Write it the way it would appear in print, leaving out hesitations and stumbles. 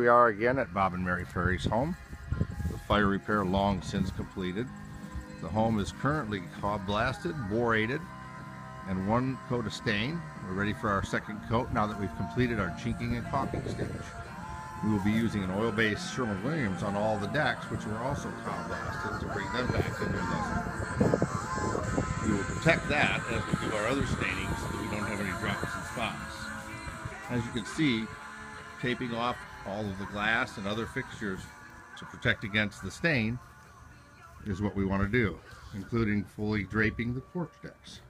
we are again at Bob and Mary Ferry's home. The fire repair long since completed. The home is currently cob blasted, borated, and one coat of stain. We're ready for our second coat now that we've completed our chinking and caulking stage. We will be using an oil-based Sherwin-Williams on all the decks, which were also cob blasted, to bring them back into the We will protect that as we do our other staining so that we don't have any drops and spots. As you can see, taping off all of the glass and other fixtures to protect against the stain is what we want to do, including fully draping the porch decks.